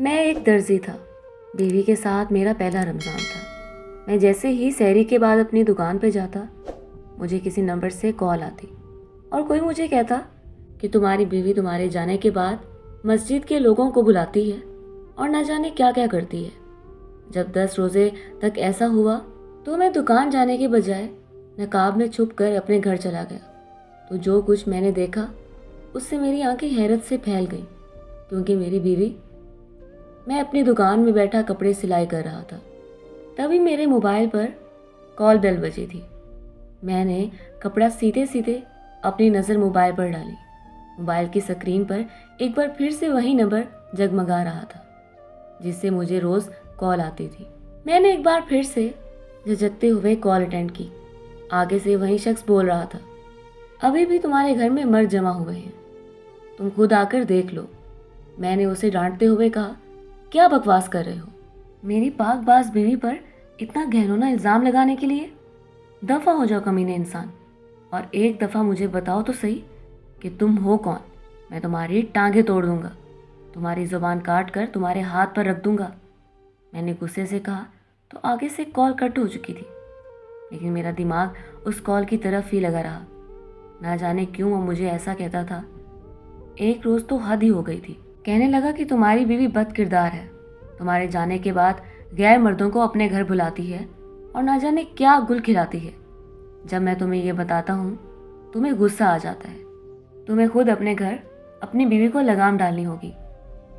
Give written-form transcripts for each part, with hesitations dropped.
मैं एक दर्जी था। बीवी के साथ मेरा पहला रमज़ान था। मैं जैसे ही सहरी के बाद अपनी दुकान पर जाता, मुझे किसी नंबर से कॉल आती और कोई मुझे कहता कि तुम्हारी बीवी तुम्हारे जाने के बाद मस्जिद के लोगों को बुलाती है और ना जाने क्या क्या करती है। जब 10 रोज़े तक ऐसा हुआ तो मैं दुकान जाने के बजाय नकाब में छुप कर अपने घर चला गया। तो जो कुछ मैंने देखा उससे मेरी आंखें हैरत से फैल गईं, क्योंकि मेरी बीवी, मैं अपनी दुकान में बैठा कपड़े सिलाई कर रहा था। तभी मेरे मोबाइल पर कॉल बेल बजी थी। मैंने कपड़ा सीधे सीधे अपनी नज़र मोबाइल पर डाली। मोबाइल की स्क्रीन पर एक बार फिर से वही नंबर जगमगा रहा था जिससे मुझे रोज़ कॉल आती थी। मैंने एक बार फिर से झिझकते हुए कॉल अटेंड की। आगे से वही शख्स बोल रहा था, अभी भी तुम्हारे घर में मर्द जमा हुए हैं, तुम खुद आकर देख लो। मैंने उसे डांटते हुए कहा, क्या बकवास कर रहे हो? मेरी पाकबाज बीवी पर इतना घिनौना इल्ज़ाम लगाने के लिए? दफ़ा हो जाओ कमीने इंसान, और एक दफ़ा मुझे बताओ तो सही कि तुम हो कौन। मैं तुम्हारी टांगें तोड़ दूंगा, तुम्हारी ज़ुबान काट कर तुम्हारे हाथ पर रख दूंगा। मैंने गुस्से से कहा तो आगे से कॉल कट हो चुकी थी, लेकिन मेरा दिमाग उस कॉल की तरफ ही लगा रहा। ना जाने क्यों वो मुझे ऐसा कहता था। एक रोज़ तो हद ही हो गई थी। कहने लगा कि तुम्हारी बीवी बद किरदार है, तुम्हारे जाने के बाद गैर मर्दों को अपने घर बुलाती है और ना जाने क्या गुल खिलाती है। जब मैं तुम्हें ये बताता हूँ तुम्हें गुस्सा आ जाता है। तुम्हें खुद अपने घर अपनी बीवी को लगाम डालनी होगी।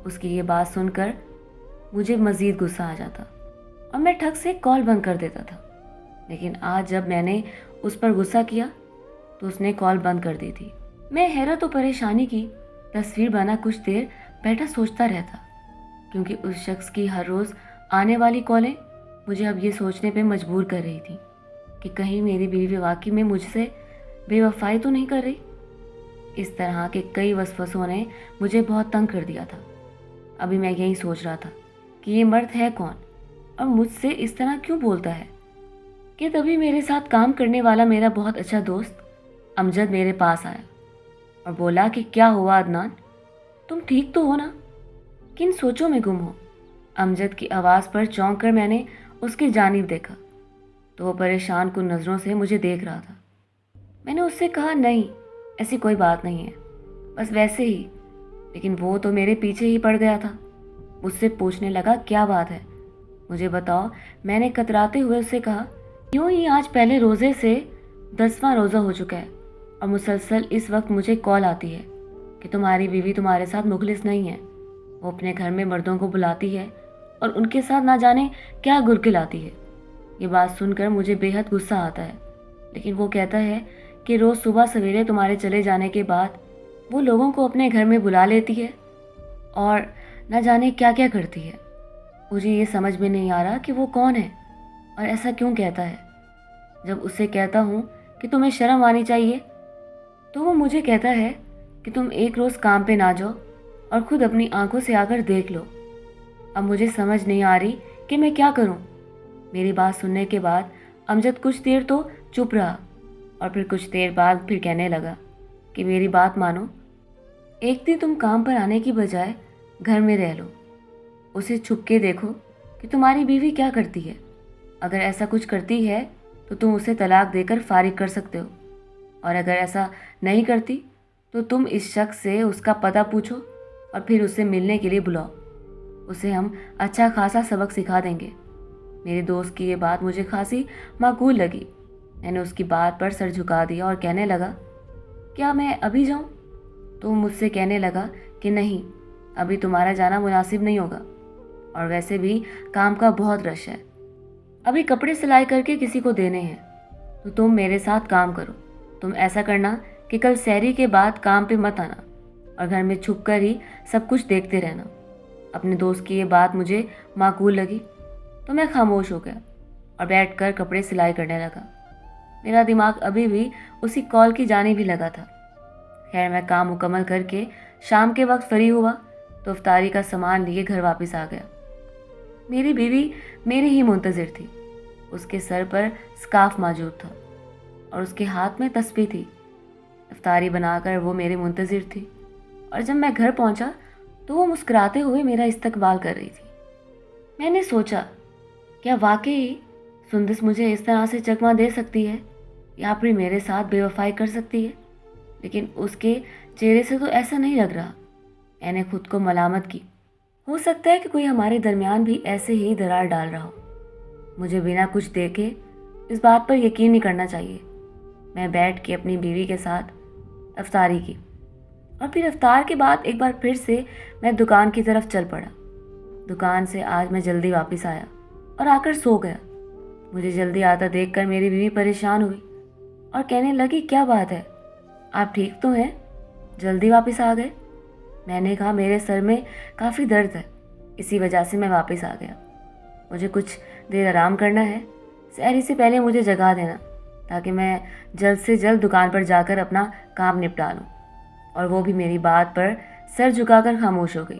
उसकी ये बात सुनकर मुझे मज़ीद गुस्सा आ जाता और मैं ठग से कॉल बंद कर देता था। लेकिन आज जब मैंने उस पर गुस्सा किया तो उसने कॉल बंद कर दी थी। मैं हैरत और परेशानी की तस्वीर बना कुछ देर बैठा सोचता रहता, क्योंकि उस शख्स की हर रोज़ आने वाली कॉलें मुझे अब ये सोचने पे मजबूर कर रही थी कि कहीं मेरी बीवी वाकई में मुझसे बेवफाई तो नहीं कर रही। इस तरह के कई वसवसों ने मुझे बहुत तंग कर दिया था। अभी मैं यही सोच रहा था कि ये मर्द है कौन और मुझसे इस तरह क्यों बोलता है कि तभी मेरे साथ काम करने वाला मेरा बहुत अच्छा दोस्त अमजद मेरे पास आया और बोला कि क्या हुआ अदनान, तुम ठीक तो हो ना? किन सोचों में गुम हो? अमजद की आवाज़ पर चौंक कर मैंने उसकी जानिब देखा तो वो परेशान कुन नज़रों से मुझे देख रहा था। मैंने उससे कहा, नहीं ऐसी कोई बात नहीं है, बस वैसे ही। लेकिन वो तो मेरे पीछे ही पड़ गया था। मुझसे पूछने लगा, क्या बात है, मुझे बताओ। मैंने कतराते हुए उससे कहा, यूँ ही आज पहले रोज़े से 10वां रोज़ा हो चुका है और मुसलसल इस वक्त मुझे कॉल आती है कि तुम्हारी बीवी तुम्हारे साथ मुखलिस नहीं है। वो अपने घर में मर्दों को बुलाती है और उनके साथ ना जाने क्या गुलखिलाती है। ये बात सुनकर मुझे बेहद गुस्सा आता है, लेकिन वो कहता है कि रोज़ सुबह सवेरे तुम्हारे चले जाने के बाद वो लोगों को अपने घर में बुला लेती है और ना जाने क्या क्या करती है। मुझे ये समझ में नहीं आ रहा कि वो कौन है और ऐसा क्यों कहता है। जब उससे कहता हूँ कि तुम्हें शर्म आनी चाहिए तो वो मुझे कहता है कि तुम एक रोज़ काम पे ना जाओ और खुद अपनी आंखों से आकर देख लो। अब मुझे समझ नहीं आ रही कि मैं क्या करूं। मेरी बात सुनने के बाद अमजद कुछ देर तो चुप रहा और फिर कुछ देर बाद फिर कहने लगा कि मेरी बात मानो, एक दिन तुम काम पर आने की बजाय घर में रह लो। उसे छुप के देखो कि तुम्हारी बीवी क्या करती है। अगर ऐसा कुछ करती है तो तुम उसे तलाक देकर फारिग कर सकते हो, और अगर ऐसा नहीं करती तो तुम इस शख्स से उसका पता पूछो और फिर उससे मिलने के लिए बुलाओ। उसे हम अच्छा खासा सबक सिखा देंगे। मेरे दोस्त की ये बात मुझे खासी माकूल लगी। मैंने उसकी बात पर सर झुका दिया और कहने लगा, क्या मैं अभी जाऊं? तो वो मुझसे कहने लगा कि नहीं, अभी तुम्हारा जाना मुनासिब नहीं होगा, और वैसे भी काम का बहुत रश है। अभी कपड़े सिलाई करके किसी को देने हैं, तो तुम मेरे साथ काम करो। तुम ऐसा करना कि कल सहरी के बाद काम पे मत आना और घर में छुप कर ही सब कुछ देखते रहना। अपने दोस्त की ये बात मुझे माकूल लगी तो मैं खामोश हो गया और बैठकर कपड़े सिलाई करने लगा। मेरा दिमाग अभी भी उसी कॉल की जाने भी लगा था। खैर, मैं काम मुकम्मल करके शाम के वक्त फ्री हुआ तो इफ्तारी का सामान लिए घर वापस आ गया। मेरी बीवी मेरी ही मुंतज़िर थी। उसके सर पर स्कार्फ मौजूद था और उसके हाथ में तस्बीह थी। इफ्तारी बनाकर वो मेरी मुंतज़िर थी, और जब मैं घर पहुंचा तो वो मुस्कुराते हुए मेरा इस्तकबाल कर रही थी। मैंने सोचा, क्या वाकई सुंदस मुझे इस तरह से चकमा दे सकती है या फिर मेरे साथ बेवफाई कर सकती है? लेकिन उसके चेहरे से तो ऐसा नहीं लग रहा। मैंने खुद को मलामत की। हो सकता है कि कोई हमारे दरमियान भी ऐसे ही दरार डाल रहा हो। मुझे बिना कुछ देखे इस बात पर यकीन नहीं करना चाहिए। मैं बैठ के अपनी बीवी के साथ अफ्तारी की और फिर अफ्तार के बाद एक बार फिर से मैं दुकान की तरफ चल पड़ा। दुकान से आज मैं जल्दी वापस आया और आकर सो गया। मुझे जल्दी आता देखकर मेरी बीवी परेशान हुई और कहने लगी, क्या बात है, आप ठीक तो हैं? जल्दी वापस आ गए? मैंने कहा, मेरे सर में काफ़ी दर्द है, इसी वजह से मैं वापस आ गया। मुझे कुछ देर आराम करना है। सहरी से पहले मुझे जगा देना ताकि मैं जल्द से जल्द दुकान पर जाकर अपना काम निपटा लूँ। और वो भी मेरी बात पर सर झुकाकर खामोश हो गई।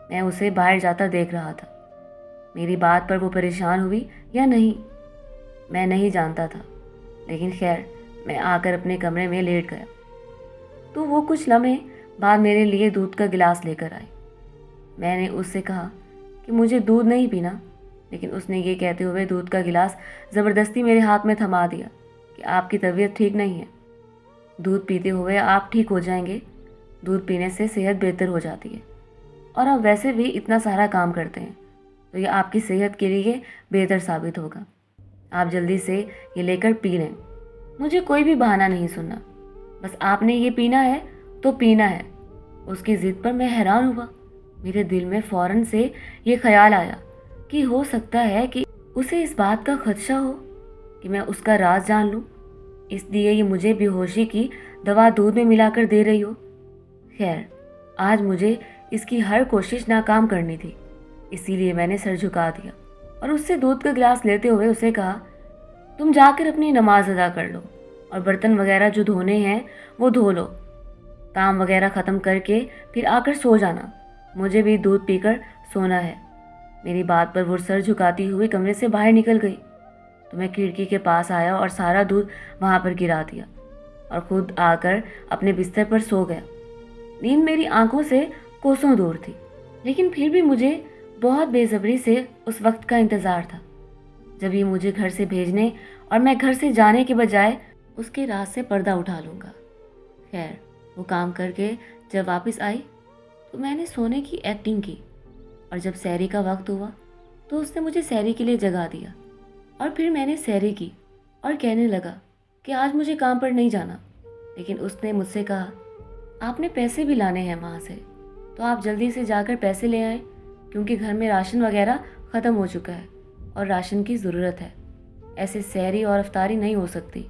मैं उसे बाहर जाता देख रहा था। मेरी बात पर वो परेशान हुई या नहीं, मैं नहीं जानता था, लेकिन खैर मैं आकर अपने कमरे में लेट गया। तो वो कुछ लम्हे बाद मेरे लिए दूध का गिलास लेकर आई। मैंने उससे कहा कि मुझे दूध नहीं पीना, लेकिन उसने ये कहते हुए दूध का गिलास ज़बरदस्ती मेरे हाथ में थमा दिया कि आपकी तबीयत ठीक नहीं है, दूध पीते हुए आप ठीक हो जाएंगे। दूध पीने से सेहत बेहतर हो जाती है और आप वैसे भी इतना सारा काम करते हैं, तो ये आपकी सेहत के लिए बेहतर साबित होगा। आप जल्दी से ये लेकर पी लें। मुझे कोई भी बहाना नहीं सुनना, बस आपने ये पीना है तो पीना है। उसकी ज़िद पर मैं हैरान हुआ। मेरे दिल में फ़ौरन से ये ख्याल आया कि हो सकता है कि उसे इस बात का खदशा हो कि मैं उसका राज जान लूँ, इसलिए ये मुझे बेहोशी की दवा दूध में मिलाकर दे रही हो। खैर, आज मुझे इसकी हर कोशिश नाकाम करनी थी, इसीलिए मैंने सर झुका दिया और उससे दूध का गिलास लेते हुए उसे कहा, तुम जाकर अपनी नमाज अदा कर लो और बर्तन वगैरह जो धोने हैं वो धो लो। काम वगैरह ख़त्म करके फिर आकर सो जाना, मुझे भी दूध पीकर सोना है। मेरी बात पर वो सर झुकाती हुई कमरे से बाहर निकल गई तो मैं खिड़की के पास आया और सारा दूध वहाँ पर गिरा दिया और खुद आकर अपने बिस्तर पर सो गया। नींद मेरी आंखों से कोसों दूर थी, लेकिन फिर भी मुझे बहुत बेसब्री से उस वक्त का इंतज़ार था जब ये मुझे घर से भेजने और मैं घर से जाने के बजाय उसके राज से पर्दा उठा लूँगा। खैर, वो काम करके जब वापस आई तो मैंने सोने की एक्टिंग की और जब सहरी का वक्त हुआ तो उसने मुझे सहरी के लिए जगा दिया और फिर मैंने सहरी की और कहने लगा कि आज मुझे काम पर नहीं जाना। लेकिन उसने मुझसे कहा, आपने पैसे भी लाने हैं वहाँ से, तो आप जल्दी से जाकर पैसे ले आएँ, क्योंकि घर में राशन वगैरह ख़त्म हो चुका है और राशन की ज़रूरत है। ऐसे सहरी और अफ्तारी नहीं हो सकती।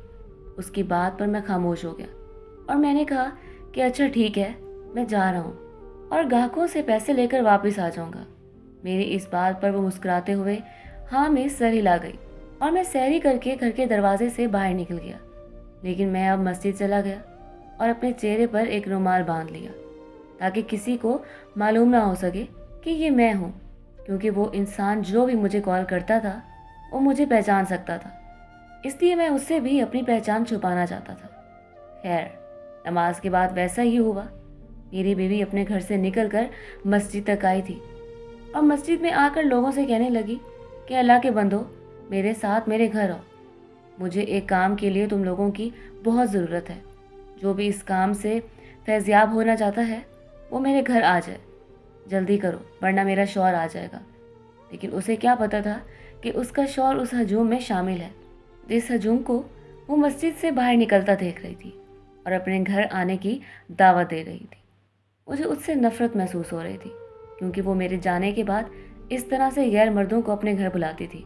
उसकी बात पर मैं खामोश हो गया और मैंने कहा कि अच्छा ठीक है, मैं जा रहा हूँ और ग्राहकों से पैसे लेकर वापस आ जाऊँगा। मेरी इस बात पर वो मुस्कुराते हुए हाँ में सर हिला गई और मैं सहरी करके घर के दरवाजे से बाहर निकल गया। लेकिन मैं अब मस्जिद चला गया और अपने चेहरे पर एक रुमाल बांध लिया ताकि किसी को मालूम ना हो सके कि ये मैं हूँ, क्योंकि वो इंसान जो भी मुझे कॉल करता था वो मुझे पहचान सकता था, इसलिए मैं उससे भी अपनी पहचान छुपाना चाहता था। खैर, नमाज के बाद वैसा ही हुआ। मेरी बीवी अपने घर से निकलकर मस्जिद तक आई थी और मस्जिद में आकर लोगों से कहने लगी कि अल्लाह के बंदो, मेरे साथ मेरे घर आओ, मुझे एक काम के लिए तुम लोगों की बहुत ज़रूरत है। जो भी इस काम से फैज़याब होना चाहता है वो मेरे घर आ जाए, जल्दी करो वरना मेरा शौहर आ जाएगा। लेकिन उसे क्या पता था कि उसका शौहर उस हजूम में शामिल है जिस हजूम को वो मस्जिद से बाहर निकलता देख रही थी और अपने घर आने की दावत दे रही थी। मुझे उससे नफ़रत महसूस हो रही थी, क्योंकि वो मेरे जाने के बाद इस तरह से गैर मर्दों को अपने घर बुलाती थी।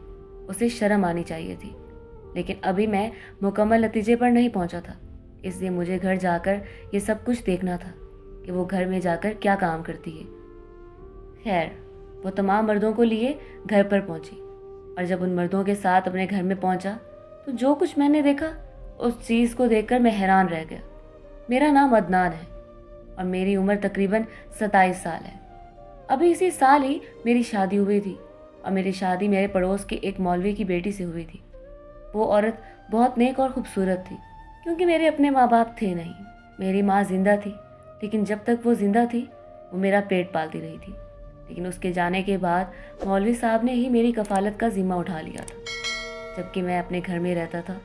उसे शर्म आनी चाहिए थी। लेकिन अभी मैं मुकम्मल नतीजे पर नहीं पहुंचा था, इसलिए मुझे घर जाकर ये सब कुछ देखना था कि वो घर में जाकर क्या काम करती है। खैर, वो तमाम मर्दों को लिए घर पर पहुंची और जब उन मर्दों के साथ अपने घर में पहुंचा तो जो कुछ मैंने देखा उस चीज़ को देखकर मैं हैरान रह गया। मेरा नाम अदनान है और मेरी उम्र तकरीबन 27 साल है। अभी इसी साल ही मेरी शादी हुई थी और मेरी शादी मेरे पड़ोस के एक मौलवी की बेटी से हुई थी। वो औरत बहुत नेक और खूबसूरत थी, क्योंकि मेरे अपने माँ बाप थे नहीं। मेरी माँ जिंदा थी, लेकिन जब तक वो जिंदा थी वो मेरा पेट पालती रही थी, लेकिन उसके जाने के बाद मौलवी साहब ने ही मेरी कफ़ालत का ज़िम्मा उठा लिया था, जबकि मैं अपने घर में रहता था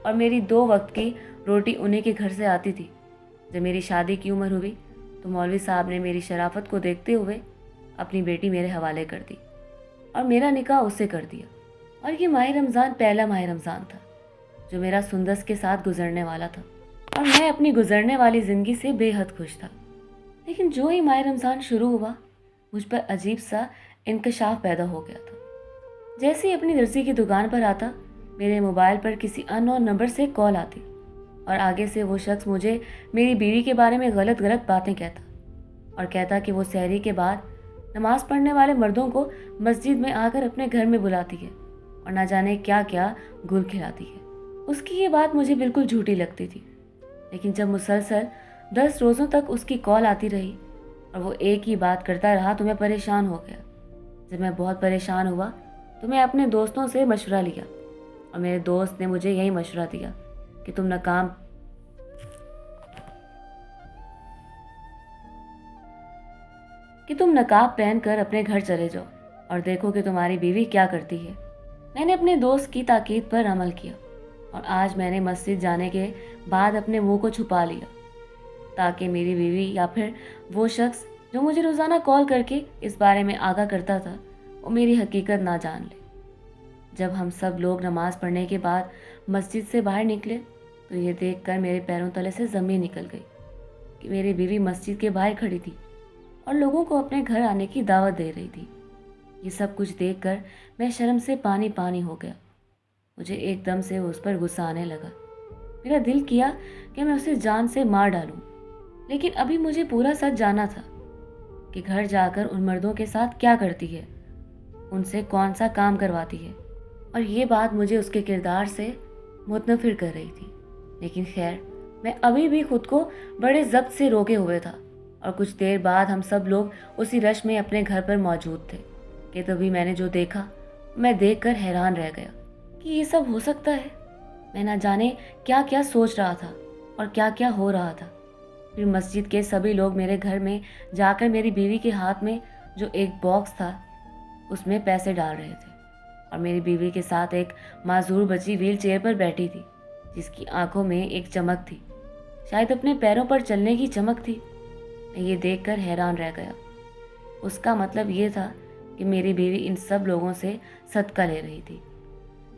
और मेरी 2 वक्त की रोटी उन्हीं के घर से आती थी। जब मेरी शादी की उम्र हुई तो मौलवी साहब ने मेरी शराफत को देखते हुए अपनी बेटी मेरे हवाले कर दी और मेरा निकाह उससे कर दिया। और ये माह रमज़ान पहला माह रमज़ान था जो मेरा सुंदस के साथ गुजरने वाला था, और मैं अपनी गुजरने वाली ज़िंदगी से बेहद खुश था। लेकिन जो ही माह रमज़ान शुरू हुआ, मुझ पर अजीब सा इंकशाफ पैदा हो गया था। जैसे ही अपनी दर्जी की दुकान पर आता, मेरे मोबाइल पर किसी अननोन नंबर से कॉल आती और आगे से वो शख्स मुझे मेरी बीवी के बारे में गलत गलत बातें कहता और कहता कि वो सहरी के बाद नमाज़ पढ़ने वाले मर्दों को मस्जिद में आकर अपने घर में बुलाती है और ना जाने क्या क्या गुल खिलाती है। उसकी ये बात मुझे बिल्कुल झूठी लगती थी, लेकिन जब मुसलसल 10 रोज़ों तक उसकी कॉल आती रही और वो एक ही बात करता रहा तो मैं परेशान हो गया। जब मैं बहुत परेशान हुआ तो मैं अपने दोस्तों से मशवरा लिया और मेरे दोस्त ने मुझे यही मशवरा दिया कि तुम नकाब पहनकर अपने घर चले जाओ और देखो कि तुम्हारी बीवी क्या करती है। मैंने अपने दोस्त की ताकीद पर अमल किया और आज मैंने मस्जिद जाने के बाद अपने मुंह को छुपा लिया ताकि मेरी बीवी या फिर वो शख्स जो मुझे रोज़ाना कॉल करके इस बारे में आगाह करता था, वो मेरी हकीकत ना जान ले। जब हम सब लोग नमाज पढ़ने के बाद मस्जिद से बाहर निकले तो ये देखकर मेरे पैरों तले से ज़मीन निकल गई कि मेरी बीवी मस्जिद के बाहर खड़ी थी और लोगों को अपने घर आने की दावत दे रही थी। ये सब कुछ देखकर मैं शर्म से पानी पानी हो गया। मुझे एकदम से उस पर गुस्सा आने लगा। मेरा दिल किया कि मैं उसे जान से मार डालूं, लेकिन अभी मुझे पूरा सच जाना था कि घर जाकर उन मर्दों के साथ क्या करती है, उनसे कौन सा काम करवाती है, और ये बात मुझे उसके किरदार से मुतनफिर कर रही थी। लेकिन खैर, मैं अभी भी खुद को बड़े ज़ब्त से रोके हुए था और कुछ देर बाद हम सब लोग उसी रश में अपने घर पर मौजूद थे कि तभी मैंने जो देखा, मैं देखकर हैरान रह गया कि ये सब हो सकता है। मैं ना जाने क्या क्या सोच रहा था और क्या क्या हो रहा था। फिर मस्जिद के सभी लोग मेरे घर में जाकर मेरी बीवी के हाथ में जो एक बॉक्स था उसमें पैसे डाल रहे थे और मेरी बीवी के साथ एक माजूर बच्ची व्हील चेयर पर बैठी थी जिसकी आंखों में एक चमक थी, शायद अपने पैरों पर चलने की चमक थी। मैं ये देखकर हैरान रह गया। उसका मतलब ये था कि मेरी बीवी इन सब लोगों से सदका ले रही थी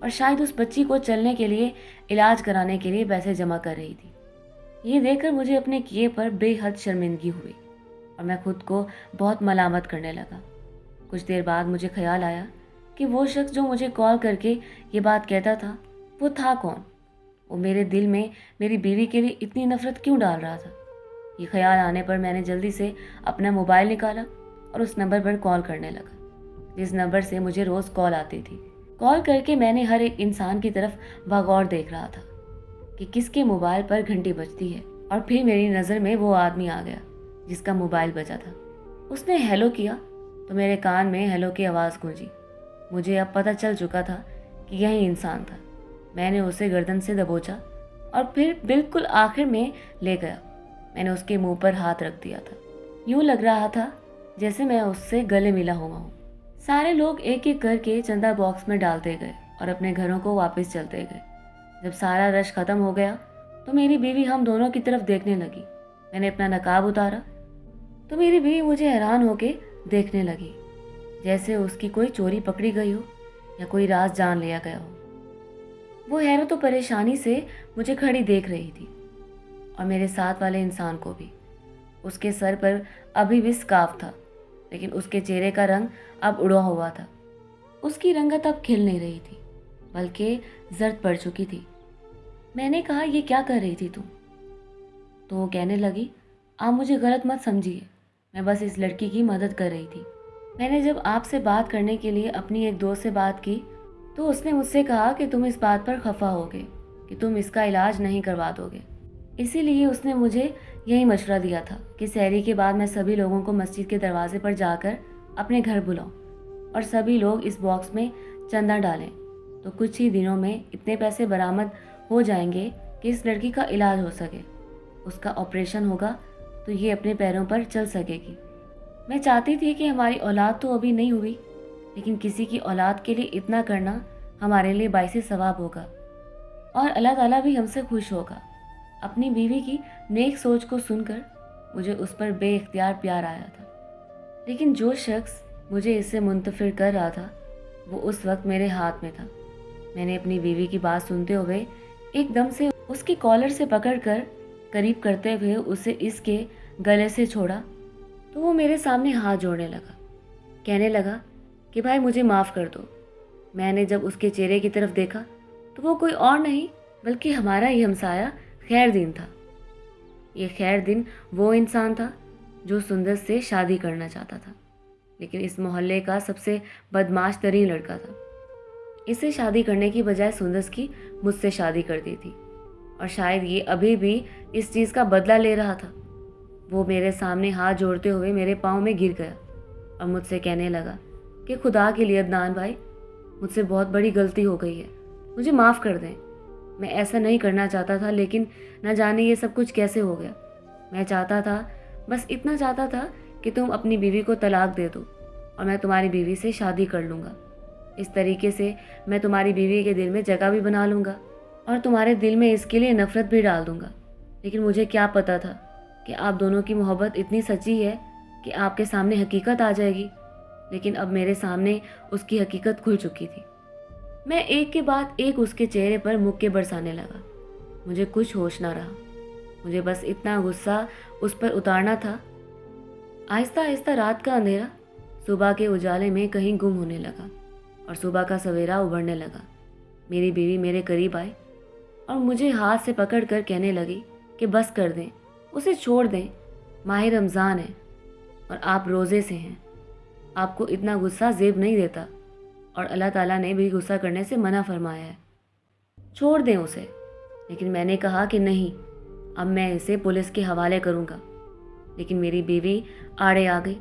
और शायद उस बच्ची को चलने के लिए, इलाज कराने के लिए पैसे जमा कर रही थी। ये देखकर मुझे अपने किए पर बेहद शर्मिंदगी हुई और मैं खुद को बहुत मलामत करने लगा। कुछ देर बाद मुझे ख्याल आया कि वो शख्स जो मुझे कॉल करके ये बात कहता था, वो था कौन? वो मेरे दिल में मेरी बीवी के लिए इतनी नफरत क्यों डाल रहा था? ये ख्याल आने पर मैंने जल्दी से अपना मोबाइल निकाला और उस नंबर पर कॉल करने लगा जिस नंबर से मुझे रोज़ कॉल आती थी। कॉल करके मैंने हर एक इंसान की तरफ बगौर देख रहा था कि किसके मोबाइल पर घंटी बजती है, और फिर मेरी नज़र में वो आदमी आ गया जिसका मोबाइल बजा था। उसने हेलो किया तो मेरे कान में हेलो की आवाज़ गूंजी। मुझे अब पता चल चुका था कि यही इंसान था। मैंने उसे गर्दन से दबोचा और फिर बिल्कुल आखिर में ले गया। मैंने उसके मुंह पर हाथ रख दिया था। यूँ लग रहा था जैसे मैं उससे गले मिला हुआ हूँ। सारे लोग एक एक करके चंदा बॉक्स में डालते गए और अपने घरों को वापस चलते गए। जब सारा रश ख़त्म हो गया तो मेरी बीवी हम दोनों की तरफ देखने लगी। मैंने अपना नकाब उतारा तो मेरी बीवी मुझे हैरान होके देखने लगी, जैसे उसकी कोई चोरी पकड़ी गई हो या कोई राज जान लिया गया हो। वो हैरत तो परेशानी से मुझे खड़ी देख रही थी और मेरे साथ वाले इंसान को भी। उसके सर पर अभी भी स्कार्फ था, लेकिन उसके चेहरे का रंग अब उड़ा हुआ था। उसकी रंगत अब खिल नहीं रही थी, बल्कि जर्द पड़ चुकी थी। मैंने कहा, ये क्या कर रही थी तुम? तो वो कहने लगी, आप मुझे गलत मत समझिए, मैं बस इस लड़की की मदद कर रही थी। मैंने जब आपसे बात करने के लिए अपनी एक दोस्त से बात की तो उसने मुझसे कहा कि तुम इस बात पर खफा होगे कि तुम इसका इलाज नहीं करवा दोगे। इसीलिए उसने मुझे यही मशवरा दिया था कि सहरी के बाद मैं सभी लोगों को मस्जिद के दरवाजे पर जाकर अपने घर बुलाऊं और सभी लोग इस बॉक्स में चंदा डालें तो कुछ ही दिनों में इतने पैसे बरामद हो जाएंगे कि इस लड़की का इलाज हो सके। उसका ऑपरेशन होगा तो ये अपने पैरों पर चल सकेगी। मैं चाहती थी कि हमारी औलाद तो अभी नहीं हुई, लेकिन किसी की औलाद के लिए इतना करना हमारे लिए बाइसे सवाब होगा और अल्लाह ताला भी हमसे खुश होगा। अपनी बीवी की नेक सोच को सुनकर मुझे उस पर बेइख्तियार प्यार आया था, लेकिन जो शख्स मुझे इससे मुंतफिर कर रहा था वो उस वक्त मेरे हाथ में था। मैंने अपनी बीवी की बात सुनते हुए एकदम से उसकी कॉलर से पकड़कर करीब करते हुए उसे इसके गले से छोड़ा तो वो मेरे सामने हाथ जोड़ने लगा, कहने लगा कि भाई मुझे माफ़ कर दो। मैंने जब उसके चेहरे की तरफ देखा तो वो कोई और नहीं बल्कि हमारा ही हमसाया खैरदीन था। ये खैरदीन वो इंसान था जो सुंदर से शादी करना चाहता था, लेकिन इस मोहल्ले का सबसे बदमाश तरीन लड़का था। इसे शादी करने की बजाय सुंदर की मुझसे शादी कर दी थी और शायद ये अभी भी इस चीज़ का बदला ले रहा था। वो मेरे सामने हाथ जोड़ते हुए मेरे पाँव में गिर गया और मुझसे कहने लगा कि खुदा के लिए अदनान भाई, मुझसे बहुत बड़ी गलती हो गई है, मुझे माफ़ कर दें। मैं ऐसा नहीं करना चाहता था, लेकिन न जाने ये सब कुछ कैसे हो गया। मैं चाहता था, बस इतना चाहता था कि तुम अपनी बीवी को तलाक दे दो और मैं तुम्हारी बीवी से शादी कर लूँगा। इस तरीके से मैं तुम्हारी बीवी के दिल में जगह भी बना लूँगा और तुम्हारे दिल में इसके लिए नफ़रत भी डाल दूँगा। लेकिन मुझे क्या पता था कि आप दोनों की मोहब्बत इतनी सच्ची है कि आपके सामने हकीकत आ जाएगी। लेकिन अब मेरे सामने उसकी हकीकत खुल चुकी थी। मैं एक के बाद एक उसके चेहरे पर मुक्के बरसाने लगा। मुझे कुछ होश ना रहा, मुझे बस इतना गुस्सा उस पर उतारना था। आहिस्ता आहिस्ता रात का अंधेरा सुबह के उजाले में कहीं गुम होने लगा और सुबह का सवेरा उभरने लगा। मेरी बीवी मेरे करीब आई और मुझे हाथ से पकड़ कर कहने लगी कि बस कर दें, उसे छोड़ दें। माह रमज़ान है और आप रोज़े से हैं, आपको इतना गुस्सा ज़ेब नहीं देता और अल्लाह ताला ने भी गुस्सा करने से मना फरमाया है, छोड़ दें उसे। लेकिन मैंने कहा कि नहीं, अब मैं इसे पुलिस के हवाले करूँगा। लेकिन मेरी बीवी आड़े आ गई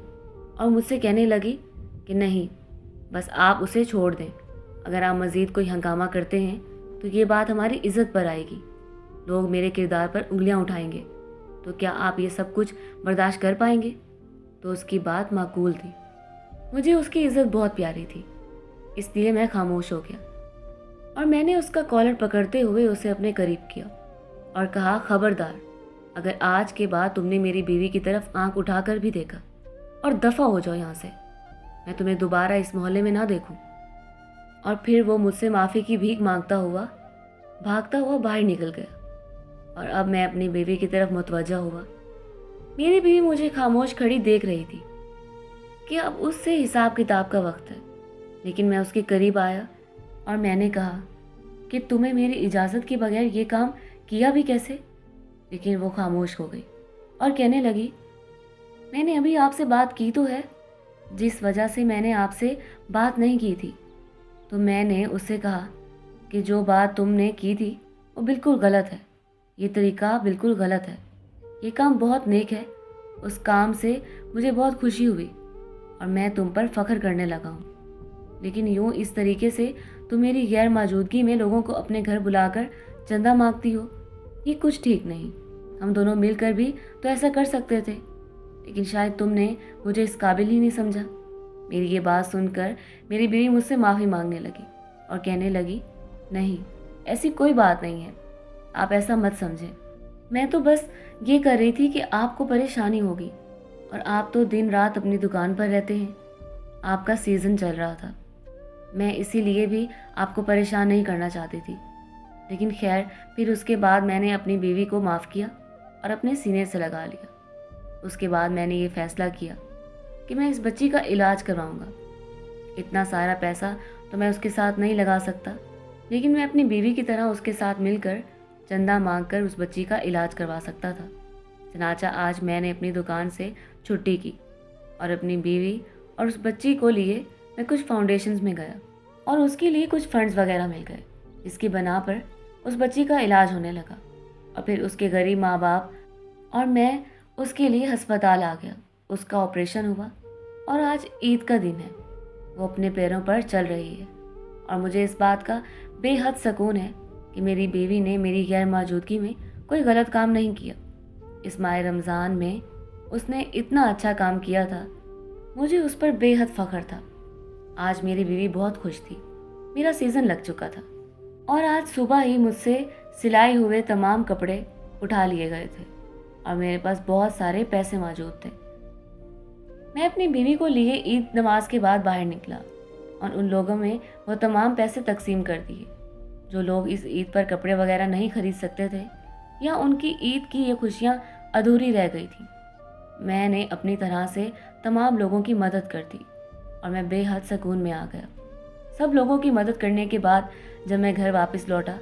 और मुझसे कहने लगी कि नहीं, बस आप उसे छोड़ दें। अगर आप मज़ीद कोई हंगामा करते हैं तो ये बात हमारी इज़्ज़त पर आएगी, लोग मेरे किरदार पर उंगलियां उठाएंगे। तो क्या आप ये सब कुछ बर्दाश्त कर पाएंगे? तो उसकी बात माकूल थी। मुझे उसकी इज़्ज़त बहुत प्यारी थी, इसलिए मैं खामोश हो गया और मैंने उसका कॉलर पकड़ते हुए उसे अपने करीब किया और कहा, खबरदार, अगर आज के बाद तुमने मेरी बीवी की तरफ आंख उठाकर भी देखा और दफ़ा हो जाओ यहाँ से, मैं तुम्हें दोबारा इस मोहल्ले में ना देखूं। और फिर वो मुझसे माफ़ी की भीख मांगता हुआ भागता हुआ बाहर निकल गया और अब मैं अपनी बीवी की तरफ मुतवज्जा हुआ। मेरी बीवी मुझे खामोश खड़ी देख रही थी कि अब उससे हिसाब किताब का वक्त है। लेकिन मैं उसके करीब आया और मैंने कहा कि तुम्हें मेरी इजाज़त के बगैर ये काम किया भी कैसे? लेकिन वो खामोश हो गई और कहने लगी, मैंने अभी आपसे बात की तो है, जिस वजह से मैंने आपसे बात नहीं की थी। तो मैंने उससे कहा कि जो बात तुमने की थी वो बिल्कुल गलत है, ये तरीका बिल्कुल गलत है, ये काम बहुत नेक है, उस काम से मुझे बहुत खुशी हुई और मैं तुम पर फ़ख्र करने लगा हूँ। लेकिन यूँ इस तरीके से तुम मेरी गैर मौजूदगी में लोगों को अपने घर बुलाकर चंदा मांगती हो, ये कुछ ठीक नहीं। हम दोनों मिलकर भी तो ऐसा कर सकते थे, लेकिन शायद तुमने मुझे इस काबिल ही नहीं समझा। मेरी ये बात सुनकर मेरी बीवी मुझसे माफ़ी मांगने लगी और कहने लगी, नहीं, ऐसी कोई बात नहीं है, आप ऐसा मत समझें। मैं तो बस ये कर रही थी कि आपको परेशानी होगी और आप तो दिन रात अपनी दुकान पर रहते हैं, आपका सीज़न चल रहा था, मैं इसीलिए भी आपको परेशान नहीं करना चाहती थी। लेकिन खैर, फिर उसके बाद मैंने अपनी बीवी को माफ़ किया और अपने सीने से लगा लिया। उसके बाद मैंने ये फ़ैसला किया कि मैं इस बच्ची का इलाज करवाऊंगा। इतना सारा पैसा तो मैं उसके साथ नहीं लगा सकता, लेकिन मैं अपनी बीवी की तरह उसके साथ मिलकर चंदा मांगकर उस बच्ची का इलाज करवा सकता था। चनाचा आज मैंने अपनी दुकान से छुट्टी की और अपनी बीवी और उस बच्ची को लिए मैं कुछ फाउंडेशंस में गया और उसके लिए कुछ फंड्स वगैरह मिल गए, जिसकी बना पर उस बच्ची का इलाज होने लगा। और फिर उसके गरीब माँ बाप और मैं उसके लिए अस्पताल आ गया, उसका ऑपरेशन हुआ और आज ईद का दिन है, वो अपने पैरों पर चल रही है। और मुझे इस बात का बेहद सुकून है कि मेरी बीवी ने मेरी गैर मौजूदगी में कोई गलत काम नहीं किया। इस माह रमज़ान में उसने इतना अच्छा काम किया था मुझे उस पर बेहद फ़ख्र था। आज मेरी बीवी बहुत खुश थी। मेरा सीज़न लग चुका था और आज सुबह ही मुझसे सिलाई हुए तमाम कपड़े उठा लिए गए थे और मेरे पास बहुत सारे पैसे मौजूद थे। मैं अपनी बीवी को लिए ईद नमाज के बाद बाहर निकला और उन लोगों में वो तमाम पैसे तकसीम कर दिए जो लोग इस ईद पर कपड़े वगैरह नहीं खरीद सकते थे या उनकी ईद की ये खुशियाँ अधूरी रह गई थी। मैंने अपनी तरह से तमाम लोगों की मदद कर दी और मैं बेहद सुकून में आ गया। सब लोगों की मदद करने के बाद जब मैं घर वापस लौटा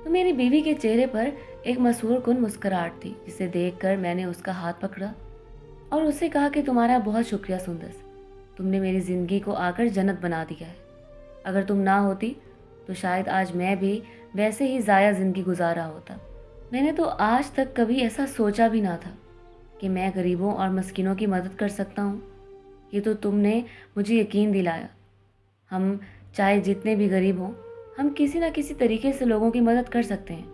तो मेरी बीवी के चेहरे पर एक मसरूर कुन मुस्कुराहट थी, जिसे देखकर मैंने उसका हाथ पकड़ा और उससे कहा कि तुम्हारा बहुत शुक्रिया सुंदस, तुमने मेरी ज़िंदगी को आकर जन्नत बना दिया है। अगर तुम ना होती तो शायद आज मैं भी वैसे ही ज़ाया ज़िंदगी गुजारा होता। मैंने तो आज तक कभी ऐसा सोचा भी ना था कि मैं गरीबों और मस्किनों की मदद कर सकता हूँ। ये तो तुमने मुझे यकीन दिलाया। हम चाहे जितने भी गरीब हों, हम किसी न किसी तरीके से लोगों की मदद कर सकते हैं।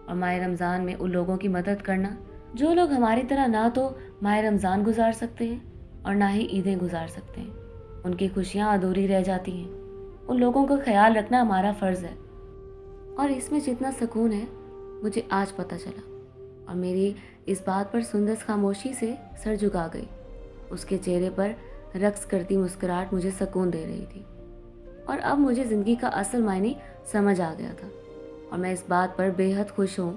और माह रमज़ान में उन लोगों की मदद करना जो लोग हमारी तरह ना तो माह रमज़ान गुजार सकते हैं और ना ही ईदें गुजार सकते हैं, उनकी खुशियाँ अधूरी रह जाती हैं। उन लोगों का ख्याल रखना हमारा फ़र्ज़ है और इसमें जितना सुकून है मुझे आज पता चला। और मेरी इस बात पर सुंदस खामोशी से सर झुका गई। उसके चेहरे पर रक्स करती मुस्कुराहट मुझे सुकून दे रही थी और अब मुझे ज़िंदगी का असल मायने समझ आ गया था। और मैं इस बात पर बेहद खुश हूँ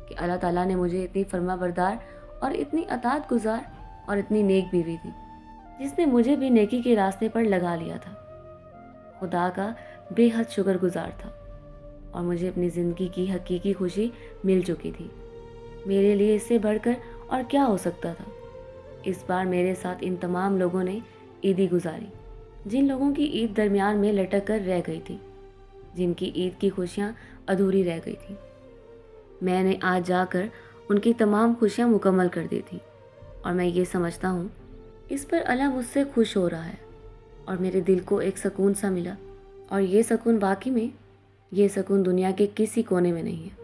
कि अल्लाह ताला ने मुझे इतनी फर्माबरदार और इतनी अतात गुजार और इतनी नेक बीवी दी, जिसने मुझे भी नेकी के रास्ते पर लगा लिया था। खुदा का बेहद शुक्रगुजार था और मुझे अपनी ज़िंदगी की हकीकी खुशी मिल चुकी थी। मेरे लिए इससे बढ़कर और क्या हो सकता था। इस बार मेरे साथ इन तमाम लोगों ने ईदी गुजारी, जिन लोगों की ईद दरमियान में लटक कर रह गई थी, जिनकी ईद की खुशियाँ अधूरी रह गई थी। मैंने आज जाकर उनकी तमाम खुशियाँ मुकम्मल कर दी थी और मैं ये समझता हूँ इस पर अल्लाह मुझसे खुश हो रहा है और मेरे दिल को एक सुकून सा मिला। और ये सुकून वाकई में, ये सुकून दुनिया के किसी कोने में नहीं है।